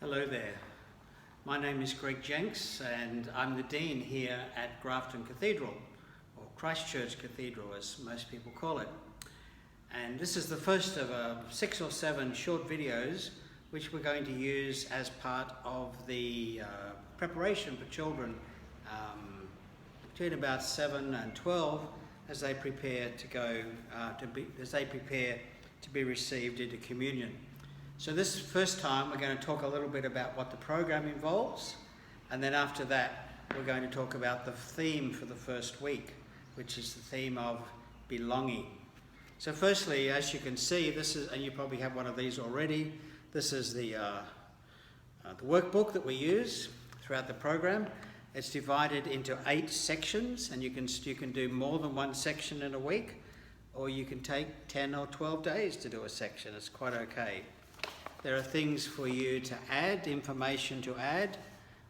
Hello there. My name is Greg Jenks and I'm the Dean here at Grafton Cathedral, or Christchurch Cathedral as most people call it. And this is the first of 6 or 7 short videos which we're going to use as part of the preparation for children between about 7 and 12 as they prepare to go to be received into communion. So this first time we're going to talk a little bit about what the program involves, and then after that we're going to talk about the theme for the first week, which is the theme of belonging. So firstly, as you can see, this is, and you probably have one of these already, this is the workbook that we use throughout the program. It's divided into 8 sections, and you can do more than one section in a week, or you can take 10 or 12 days to do a section. It's quite okay. There are things for you to add, information to add.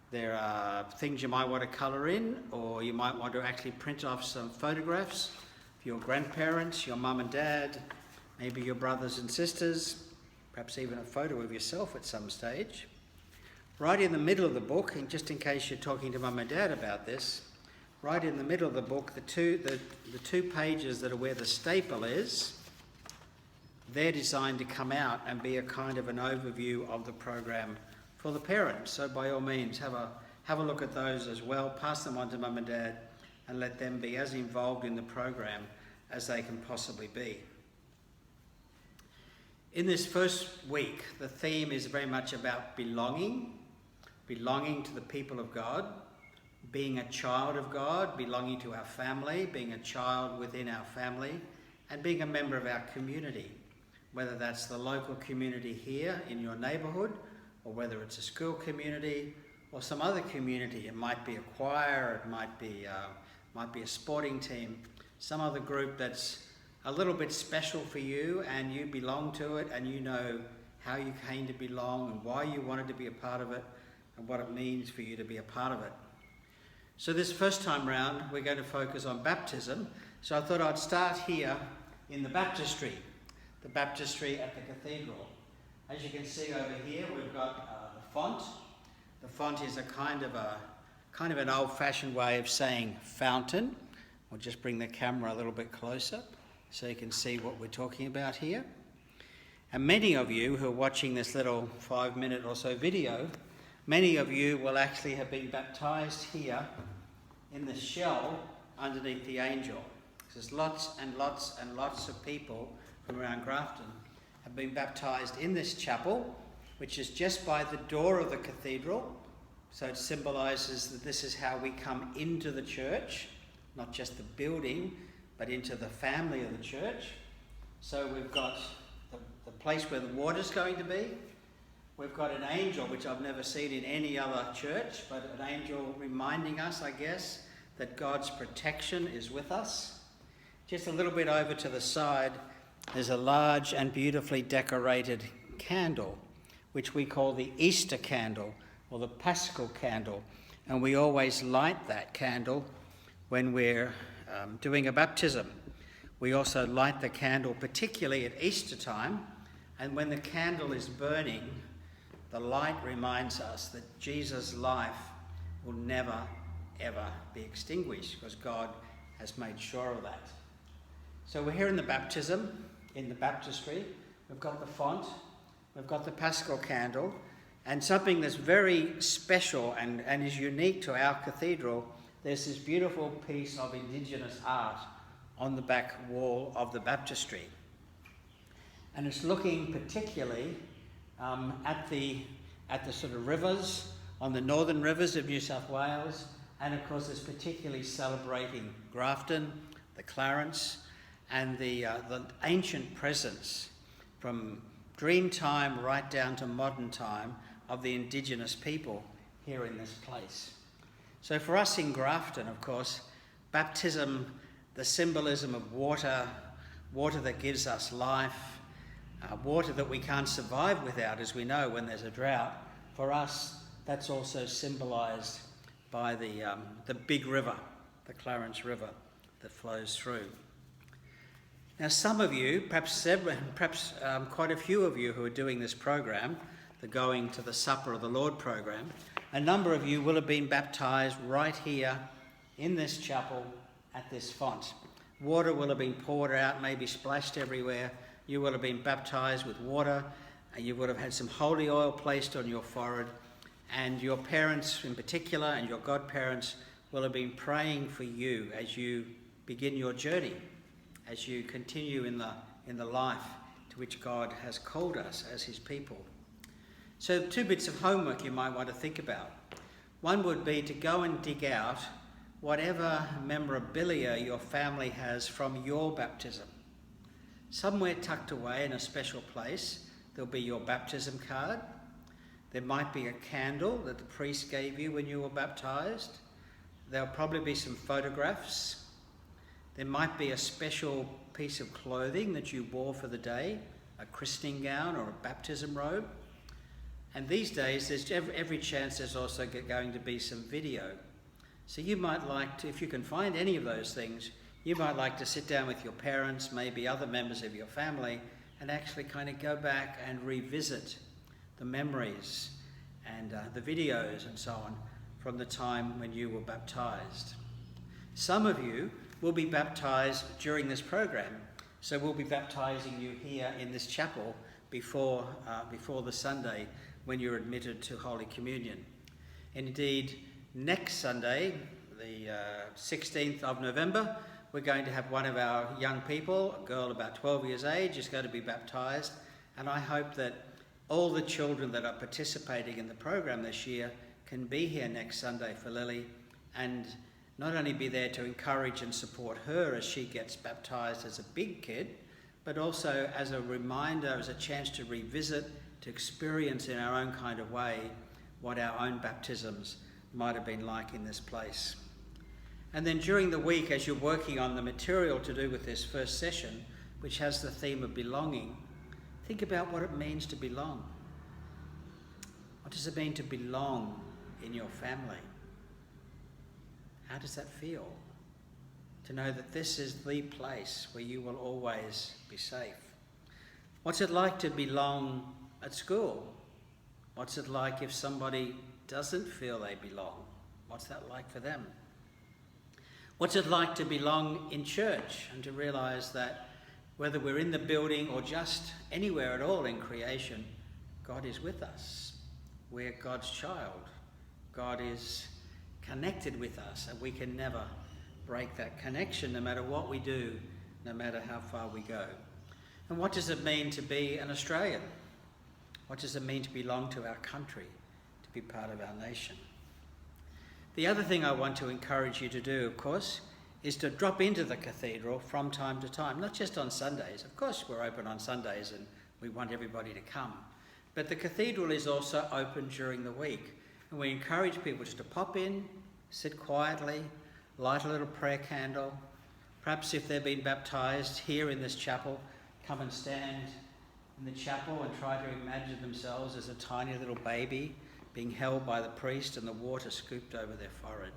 There are things you might want to colour in, or you might want to actually print off some photographs for your grandparents, your mum and dad, maybe your brothers and sisters, perhaps even a photo of yourself at some stage. Right in the middle of the book, and just in case you're talking to mum and dad about this, right in the middle of the book, the two pages that are where the staple is, they're designed to come out and be a kind of an overview of the program for the parents. So by all means, have a look at those as well, pass them on to mum and dad, and let them be as involved in the program as they can possibly be. In this first week, the theme is very much about belonging to the people of God, being a child of God, belonging to our family, being a child within our family, and being a member of our community, whether that's the local community here in your neighbourhood, or whether it's a school community or some other community. It might be a choir, it might be a sporting team, some other group that's a little bit special for you and you belong to it, and you know how you came to belong and why you wanted to be a part of it and what it means for you to be a part of it. So this first time round we're going to focus on baptism, so I thought I'd start here in the baptistry at the cathedral. As you can see over here, we've got the font. The font is a kind of an old-fashioned way of saying fountain. We'll just bring the camera a little bit closer so you can see what we're talking about here. And many of you who are watching this little 5-minute or so video, many of you will actually have been baptized here in the shell underneath the angel. There's lots and lots and lots of people from around Grafton have been baptized in this chapel, which is just by the door of the cathedral. So it symbolises that this is how we come into the church, not just the building, but into the family of the church. So we've got the place where the water's going to be. We've got an angel, which I've never seen in any other church, but an angel reminding us, I guess, that God's protection is with us. Just a little bit over to the side, there's a large and beautifully decorated candle, which we call the Easter candle or the Paschal candle. And we always light that candle when we're doing a baptism. We also light the candle particularly at Easter time. And when the candle is burning, the light reminds us that Jesus' life will never, ever be extinguished, because God has made sure of that. So we're here in the baptism, in the baptistry. We've got the font, we've got the Paschal candle, and something that's very special and is unique to our cathedral, there's this beautiful piece of Indigenous art on the back wall of the baptistry. And it's looking particularly at the sort of rivers, on the northern rivers of New South Wales, and of course it's particularly celebrating Grafton, the Clarence, and the ancient presence from dream time right down to modern time of the Indigenous people here in this place. So for us in Grafton, of course, baptism, the symbolism of water that gives us life, water that we can't survive without, as we know, when there's a drought. For us, that's also symbolised by the big river, the Clarence River, that flows through. Now some of you, perhaps quite a few of you who are doing this program, the Going to the Supper of the Lord program, a number of you will have been baptised right here in this chapel at this font. Water will have been poured out, maybe splashed everywhere. You will have been baptised with water, and you would have had some holy oil placed on your forehead, and your parents in particular and your godparents will have been praying for you as you begin your journey, as you continue in the life to which God has called us as his people. So 2 bits of homework you might want to think about. One would be to go and dig out whatever memorabilia your family has from your baptism. Somewhere tucked away in a special place, there'll be your baptism card. There might be a candle that the priest gave you when you were baptised. There'll probably be some photographs. There might be a special piece of clothing that you wore for the day, a christening gown or a baptism robe. And these days, there's every chance there's also going to be some video. So you might like to, if you can find any of those things, you might like to sit down with your parents, maybe other members of your family, and actually kind of go back and revisit the memories and the videos and so on from the time when you were baptised. Some of you will be baptised during this program, so we'll be baptising you here in this chapel before the Sunday when you're admitted to Holy Communion. And indeed, next Sunday, the 16th of November, we're going to have one of our young people, a girl about 12 years age, is going to be baptised, and I hope that all the children that are participating in the program this year can be here next Sunday for Lily and not only be there to encourage and support her as she gets baptised as a big kid, but also as a reminder, as a chance to revisit, to experience in our own kind of way what our own baptisms might have been like in this place. And then during the week, as you're working on the material to do with this first session, which has the theme of belonging, think about what it means to belong. What does it mean to belong in your family? How does that feel? To know that this is the place where you will always be safe. What's it like to belong at school? What's it like if somebody doesn't feel they belong? What's that like for them? What's it like to belong in church and to realise that whether we're in the building or just anywhere at all in creation, God is with us. We're God's child. God is connected with us, and we can never break that connection no matter what we do, no matter how far we go. And what does it mean to be an Australian? What does it mean to belong to our country, to be part of our nation? The other thing I want to encourage you to do, of course, is to drop into the cathedral from time to time, not just on Sundays. Of course, we're open on Sundays and we want everybody to come. But the cathedral is also open during the week. And we encourage people just to pop in, sit quietly, light a little prayer candle. Perhaps if they've been baptised here in this chapel, come and stand in the chapel and try to imagine themselves as a tiny little baby being held by the priest and the water scooped over their forehead.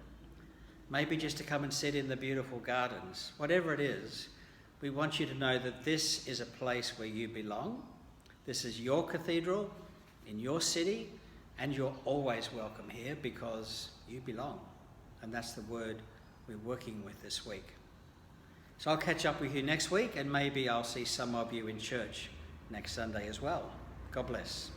Maybe just to come and sit in the beautiful gardens. Whatever it is, we want you to know that this is a place where you belong. This is your cathedral in your city, and you're always welcome here because you belong. And that's the word we're working with this week. So I'll catch up with you next week, and maybe I'll see some of you in church next Sunday as well. God bless.